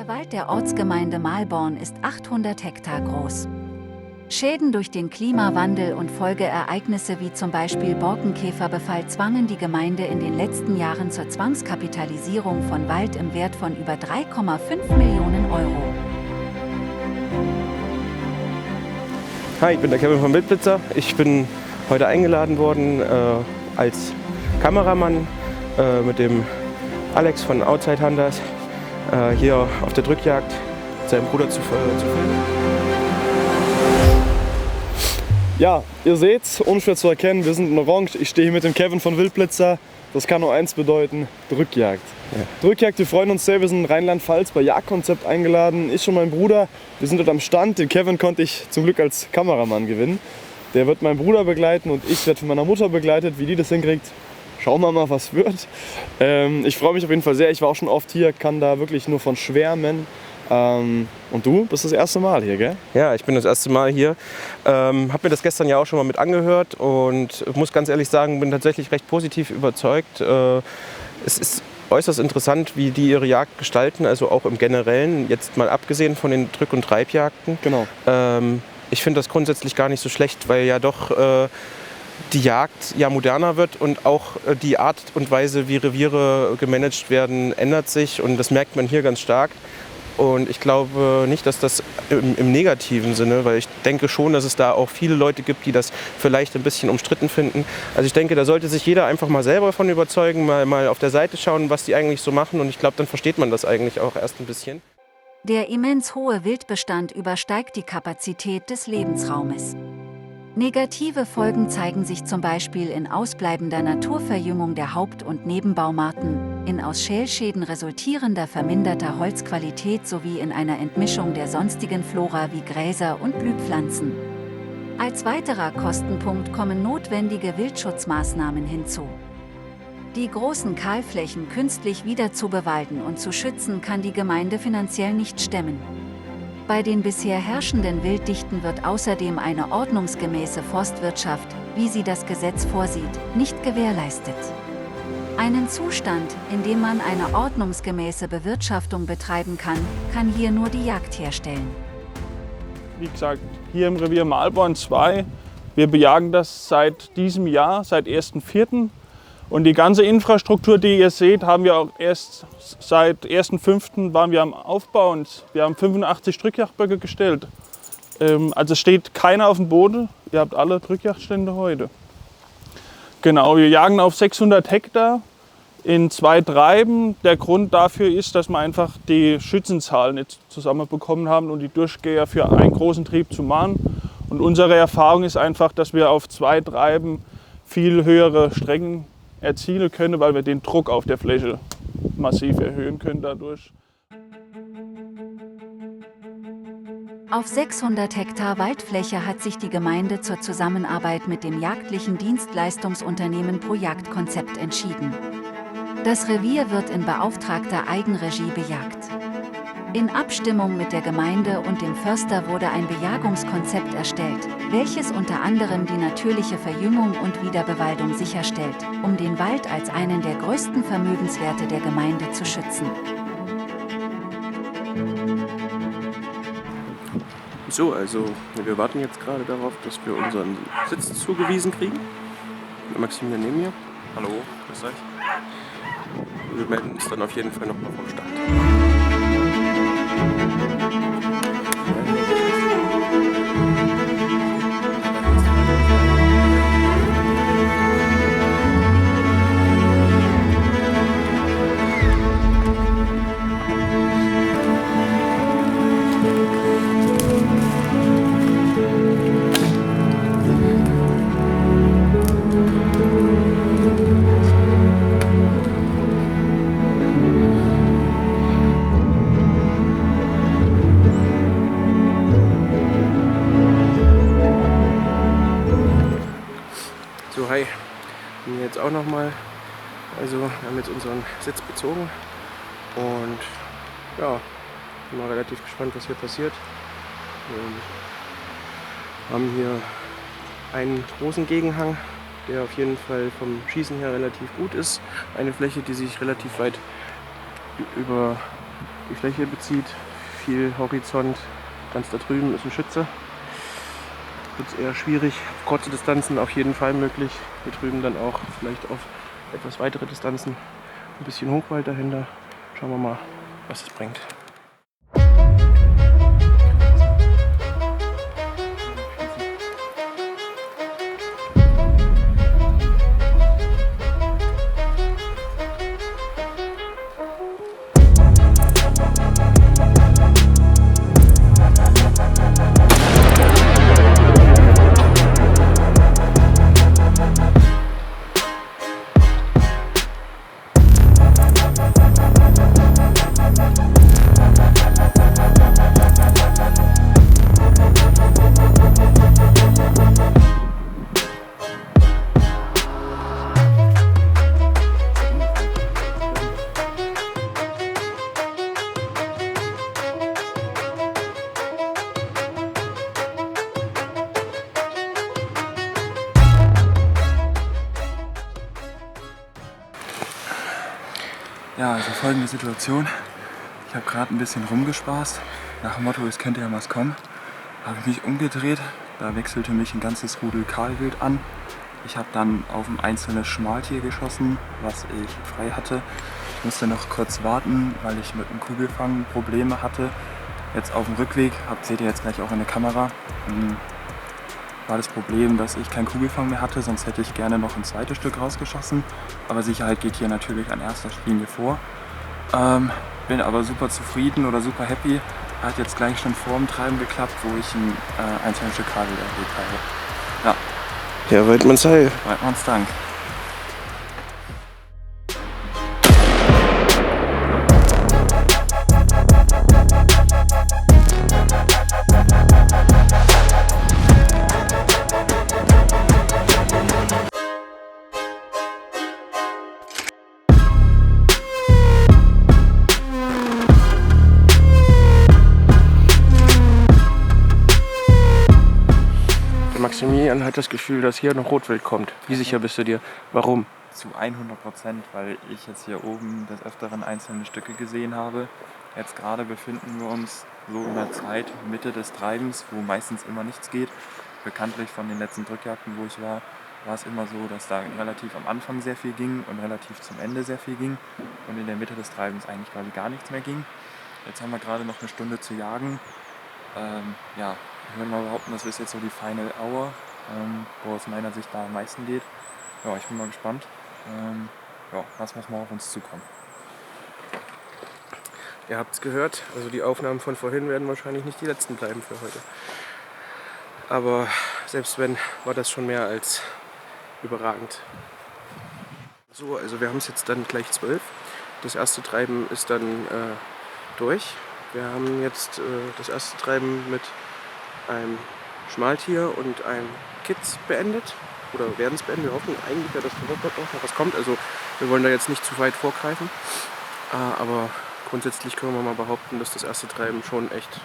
Der Wald der Ortsgemeinde Mahlborn ist 800 Hektar groß. Schäden durch den Klimawandel und Folgeereignisse wie zum Beispiel Borkenkäferbefall zwangen die Gemeinde in den letzten Jahren zur Zwangskapitalisierung von Wald im Wert von über 3,5 Millionen Euro. Hi, ich bin der Kevin von Wildblitzer. Ich bin heute eingeladen worden als Kameramann mit dem Alex von Outside Hunters hier auf der Drückjagd mit seinem Bruder zu filmen. Ja, ihr seht's, unschwer zu erkennen, wir sind in Orange. Ich stehe hier mit dem Kevin von Wildblitzer. Das kann nur eins bedeuten, Drückjagd. Ja. Drückjagd, wir freuen uns sehr, wir sind in Rheinland-Pfalz bei Jagdkonzept eingeladen. Ich und mein Bruder, wir sind dort am Stand. Den Kevin konnte ich zum Glück als Kameramann gewinnen. Der wird meinen Bruder begleiten und ich werde von meiner Mutter begleitet. Wie die das hinkriegt, schauen wir mal, was wird. Ich freue mich auf jeden Fall sehr. Ich war auch schon oft hier, kann da wirklich nur von schwärmen. Und du bist das erste Mal hier, gell? Ja, ich bin das erste Mal hier. Habe mir das gestern ja auch schon mal mit angehört und muss ganz ehrlich sagen, bin tatsächlich recht positiv überzeugt. Es ist äußerst interessant, wie die ihre Jagd gestalten, also auch im Generellen, jetzt mal abgesehen von den Drück- und Treibjagden. Genau. Ich finde das grundsätzlich gar nicht so schlecht, weil ja doch die Jagd ja moderner wird und auch die Art und Weise, wie Reviere gemanagt werden, ändert sich und das merkt man hier ganz stark. Und ich glaube nicht, dass das im negativen Sinne, weil ich denke schon, dass es da auch viele Leute gibt, die das vielleicht ein bisschen umstritten finden. Also ich denke, da sollte sich jeder einfach mal selber davon überzeugen, mal auf der Seite schauen, was die eigentlich so machen. Und ich glaube, dann versteht man das eigentlich auch erst ein bisschen. Der immens hohe Wildbestand übersteigt die Kapazität des Lebensraumes. Negative Folgen zeigen sich zum Beispiel in ausbleibender Naturverjüngung der Haupt- und Nebenbaumarten, in aus Schälschäden resultierender verminderter Holzqualität sowie in einer Entmischung der sonstigen Flora wie Gräser und Blühpflanzen. Als weiterer Kostenpunkt kommen notwendige Wildschutzmaßnahmen hinzu. Die großen Kahlflächen künstlich wieder zu bewalden und zu schützen, kann die Gemeinde finanziell nicht stemmen. Bei den bisher herrschenden Wilddichten wird außerdem eine ordnungsgemäße Forstwirtschaft, wie sie das Gesetz vorsieht, nicht gewährleistet. Einen Zustand, in dem man eine ordnungsgemäße Bewirtschaftung betreiben kann, kann hier nur die Jagd herstellen. Wie gesagt, hier im Revier Mahlborn 2, wir bejagen das seit diesem Jahr, seit 1.4. Und die ganze Infrastruktur, die ihr seht, haben wir auch erst seit 1.5. waren wir am Aufbau und wir haben 85 Drückjagdböcke gestellt. Also es steht keiner auf dem Boden, ihr habt alle Drückjagdstände heute. Genau, wir jagen auf 600 Hektar in 2 Treiben. Der Grund dafür ist, dass wir einfach die Schützenzahl nicht zusammenbekommen haben und die Durchgeher für einen großen Trieb zu machen. Und unsere Erfahrung ist einfach, dass wir auf 2 Treiben viel höhere Strecken erzielen können, weil wir den Druck auf der Fläche massiv erhöhen können dadurch. Auf 600 Hektar Waldfläche hat sich die Gemeinde zur Zusammenarbeit mit dem jagdlichen Dienstleistungsunternehmen Pro Jagdkonzept entschieden. Das Revier wird in beauftragter Eigenregie bejagt. In Abstimmung mit der Gemeinde und dem Förster wurde ein Bejagungskonzept erstellt, welches unter anderem die natürliche Verjüngung und Wiederbewaldung sicherstellt, um den Wald als einen der größten Vermögenswerte der Gemeinde zu schützen. So, also wir warten jetzt gerade darauf, dass wir unseren Sitz zugewiesen kriegen. Maximilian neben mir. Hallo, grüß euch. Wir melden uns dann auf jeden Fall nochmal vom Start. So, hi. Bin jetzt auch nochmal. Also, wir haben jetzt unseren Sitz bezogen. Und ja, bin mal relativ gespannt, was hier passiert. Wir haben hier einen großen Gegenhang, der auf jeden Fall vom Schießen her relativ gut ist. Eine Fläche, die sich relativ weit über die Fläche bezieht. Viel Horizont. Ganz da drüben ist ein Schütze. Wird es eher schwierig. Kurze Distanzen auf jeden Fall möglich. Hier drüben dann auch vielleicht auf etwas weitere Distanzen. Ein bisschen Hochwald dahinter. Schauen wir mal, was es bringt. Ja, also folgende Situation. Ich habe gerade ein bisschen rumgespaßt. Nach dem Motto, es könnte ja was kommen. Habe ich mich umgedreht. Da wechselte mich ein ganzes Rudel Kahlwild an. Ich habe dann auf ein einzelnes Schmaltier geschossen, was ich frei hatte. Ich musste noch kurz warten, weil ich mit dem Kugelfang Probleme hatte. Jetzt auf dem Rückweg, seht ihr jetzt gleich auch in der Kamera, war das Problem, dass ich keinen Kugelfang mehr hatte, sonst hätte ich gerne noch ein zweites Stück rausgeschossen. Aber Sicherheit geht hier natürlich an erster Linie vor. Bin aber super zufrieden oder super happy. Hat jetzt gleich schon vor dem Treiben geklappt, wo ich ein einzelnes Stück Kahlwild erlegt habe. Ja. Ja, Weidmanns Heil. Weidmanns Dank. Maximilian hat das Gefühl, dass hier noch Rotwild kommt. Wie sicher bist du dir? Warum? Zu 100%, weil ich jetzt hier oben des Öfteren einzelne Stücke gesehen habe. Jetzt gerade befinden wir uns so in der Zeit, Mitte des Treibens, wo meistens immer nichts geht. Bekanntlich von den letzten Drückjagden, wo ich war, war es immer so, dass da relativ am Anfang sehr viel ging und relativ zum Ende sehr viel ging und in der Mitte des Treibens eigentlich quasi gar nichts mehr ging. Jetzt haben wir gerade noch eine Stunde zu jagen. Ja, ich würde mal behaupten, das ist jetzt so die Final Hour, wo aus meiner Sicht da am meisten geht. Ja, ich bin mal gespannt, was noch mal auf uns zukommt. Ihr habt es gehört, also die Aufnahmen von vorhin werden wahrscheinlich nicht die letzten bleiben für heute. Aber selbst wenn, war das schon mehr als überragend. So, also wir haben es jetzt dann gleich 12. Das erste Treiben ist dann durch. Wir haben jetzt das erste Treiben mit einem Schmaltier und einem Kitz beendet. Oder werden es beenden. Wir hoffen eigentlich, dass dort auch noch was kommt. Also wir wollen da jetzt nicht zu weit vorgreifen. Aber grundsätzlich können wir mal behaupten, dass das erste Treiben schon echt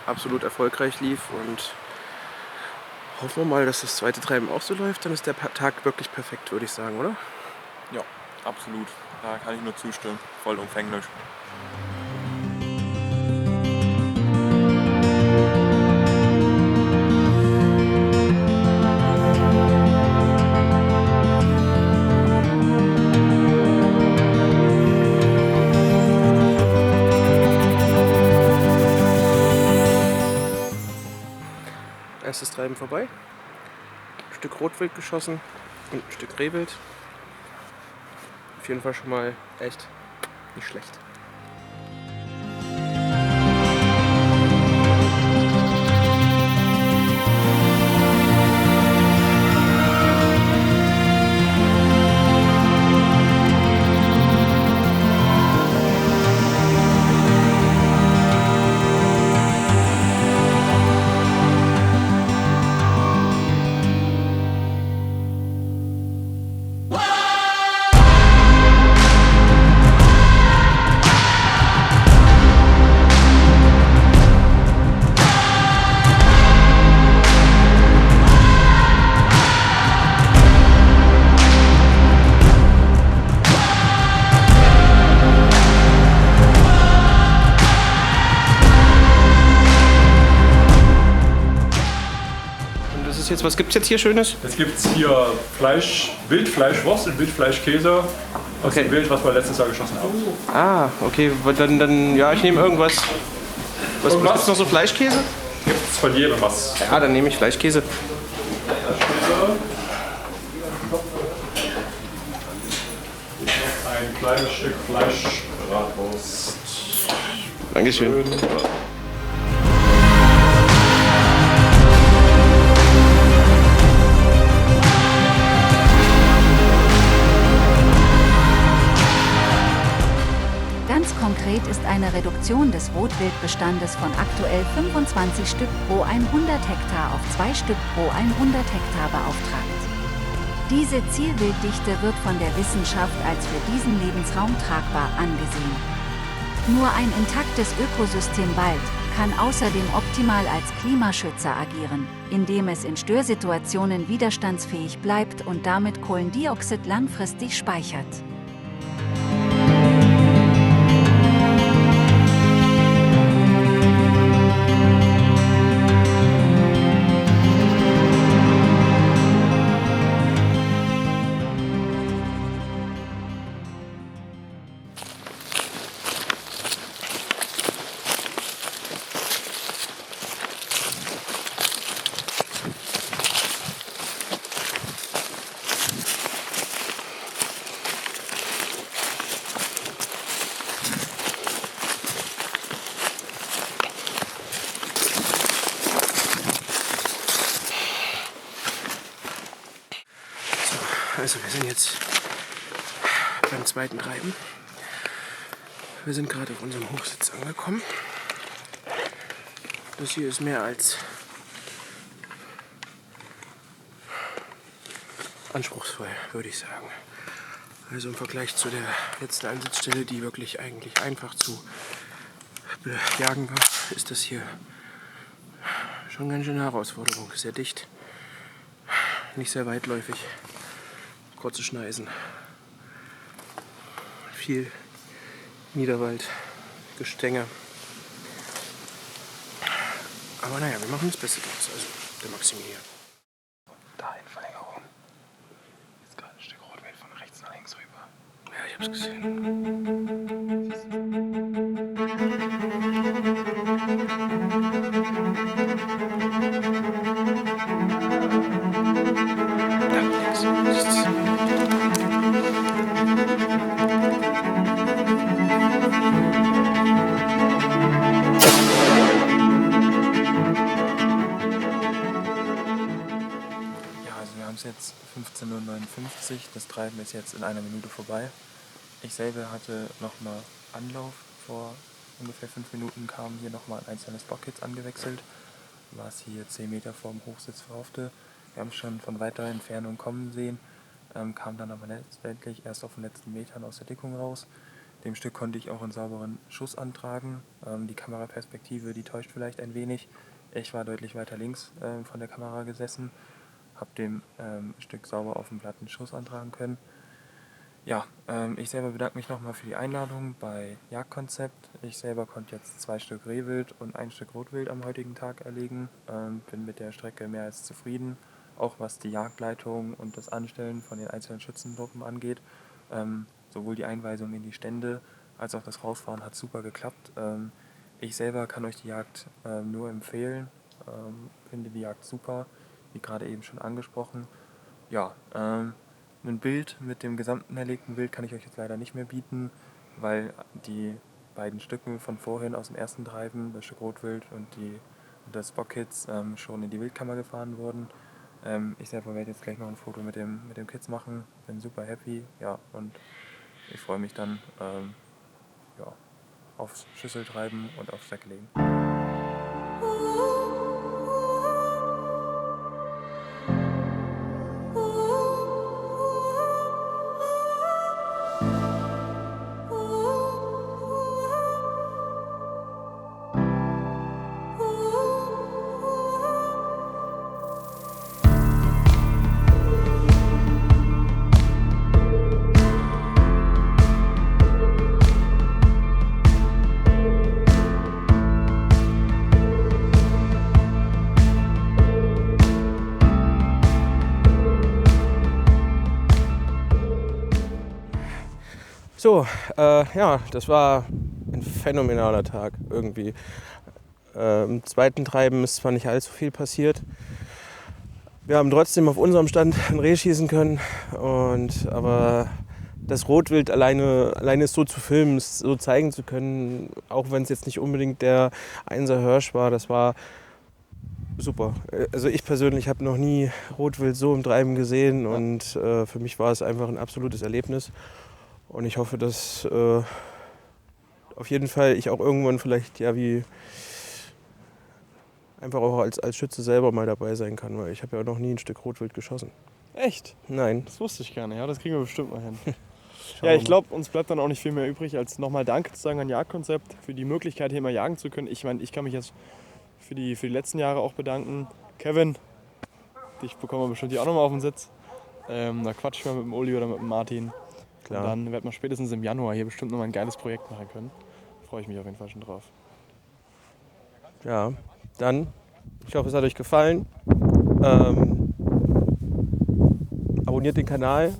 absolut erfolgreich lief. Und hoffen wir mal, dass das zweite Treiben auch so läuft. Dann ist der Tag wirklich perfekt, würde ich sagen, oder? Ja, absolut. Da kann ich nur zustimmen. Vollumfänglich. Erstes Treiben vorbei. Ein Stück Rotwild geschossen und ein Stück Rehwild. Auf jeden Fall schon mal echt nicht schlecht. jetzt, was gibt's jetzt hier Schönes? Jetzt gibt es hier Wildfleischwurst und Wildfleischkäse aus dem Wild, was wir letztes Jahr geschossen haben. Ah, okay, dann ja, ich nehme irgendwas. Was gibt's noch so, Fleischkäse? Gibt es von jedem was. Ja, dann nehme ich Fleischkäse. Ein kleines Stück Fleischbratwurst. Dankeschön. Ganz konkret ist eine Reduktion des Rotwildbestandes von aktuell 25 Stück pro 100 Hektar auf 2 Stück pro 100 Hektar beauftragt. Diese Zielwilddichte wird von der Wissenschaft als für diesen Lebensraum tragbar angesehen. Nur ein intaktes Ökosystem Wald kann außerdem optimal als Klimaschützer agieren, indem es in Störsituationen widerstandsfähig bleibt und damit Kohlendioxid langfristig speichert. Also wir sind jetzt beim zweiten Treiben. Wir sind gerade auf unserem Hochsitz angekommen. Das hier ist mehr als anspruchsvoll, würde ich sagen. Also im Vergleich zu der letzten Einsatzstelle, die wirklich eigentlich einfach zu bejagen war, ist das hier schon ganz schön eine Herausforderung. Sehr dicht, nicht sehr weitläufig. Kurze Schneisen, viel Niederwald, Gestänge. Aber naja, wir machen das Beste draus, also der Maximilian. Da in Verlängerung. Jetzt gerade ein Stück Rotwild von rechts nach links rüber. Ja, ich hab's gesehen. Da links. Jetzt 15:59 Uhr, das Treiben ist jetzt in einer Minute vorbei. Ich selber hatte nochmal Anlauf, vor ungefähr 5 Minuten kam hier nochmal ein einzelnes Buckets angewechselt, was hier 10 Meter vor dem Hochsitz verhoffte. Wir haben es schon von weiterer Entfernung kommen sehen, kam dann aber letztendlich erst auf den letzten Metern aus der Deckung raus. Dem Stück konnte ich auch einen sauberen Schuss antragen. Die Kameraperspektive, die täuscht vielleicht ein wenig. Ich war deutlich weiter links von der Kamera gesessen. Habe dem Stück sauber auf dem Blatt einen Schuss antragen können. Ja, ich selber bedanke mich nochmal für die Einladung bei Jagdkonzept. Ich selber konnte jetzt 2 Stück Rehwild und 1 Stück Rotwild am heutigen Tag erlegen. Bin mit der Strecke mehr als zufrieden, auch was die Jagdleitung und das Anstellen von den einzelnen Schützengruppen angeht. Sowohl die Einweisung in die Stände als auch das Rausfahren hat super geklappt. Ich selber kann euch die Jagd nur empfehlen, finde die Jagd super. Wie gerade eben schon angesprochen. Ja, ein Bild mit dem gesamten erlegten Wild kann ich euch jetzt leider nicht mehr bieten, weil die beiden Stücke von vorhin aus dem ersten Treiben, das Stück Rotwild und das Bockkitz, schon in die Wildkammer gefahren wurden. Ich selber werde jetzt gleich noch ein Foto mit dem Kitz machen, bin super happy, ja, und ich freue mich dann aufs Schüsseltreiben und aufs Weglegen. So, ja, das war ein phänomenaler Tag irgendwie. Im zweiten Treiben ist zwar nicht allzu viel passiert. Wir haben trotzdem auf unserem Stand ein Reh schießen können. Aber das Rotwild alleine es so zu filmen, es so zeigen zu können, auch wenn es jetzt nicht unbedingt der Einser Hirsch war, das war super. Also ich persönlich habe noch nie Rotwild so im Treiben gesehen und für mich war es einfach ein absolutes Erlebnis. Und ich hoffe, dass auf jeden Fall ich auch irgendwann vielleicht wie einfach auch als Schütze selber mal dabei sein kann, weil ich habe ja noch nie ein Stück Rotwild geschossen. Echt? Nein. Das wusste ich gar nicht. Ja, das kriegen wir bestimmt mal hin. Schauen Ja, wir ich glaube, uns bleibt dann auch nicht viel mehr übrig, als nochmal Danke zu sagen an Jagdkonzept für die Möglichkeit, hier mal jagen zu können. Ich meine, ich kann mich jetzt für die letzten Jahre auch bedanken. Kevin, dich bekommen wir bestimmt hier auch nochmal auf den Sitz. Da quatsch ich mal mit dem Uli oder mit dem Martin. Klar. Und dann werden wir spätestens im Januar hier bestimmt nochmal ein geiles Projekt machen können. Da freue ich mich auf jeden Fall schon drauf. Ja, dann, ich hoffe, es hat euch gefallen. Abonniert den Kanal,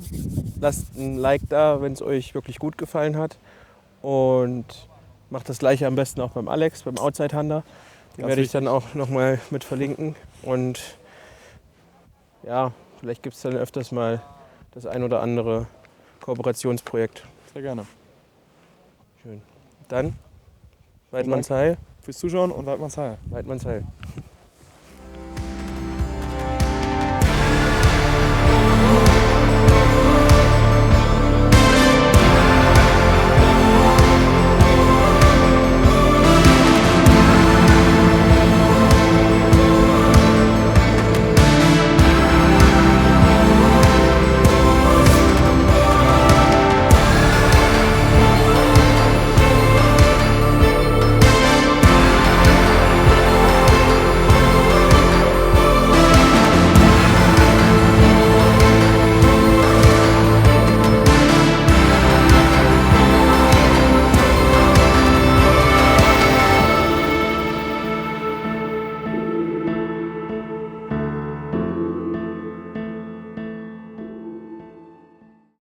lasst ein Like da, wenn es euch wirklich gut gefallen hat. Und macht das gleiche am besten auch beim Alex, beim Outside Hunter. Den werde ich dann auch nochmal mit verlinken. Und ja, vielleicht gibt es dann öfters mal das ein oder andere Kooperationsprojekt. Sehr gerne. Schön. Dann, Weidmanns Heil. Fürs Zuschauen und Weidmanns Heil. Weidmanns Heil.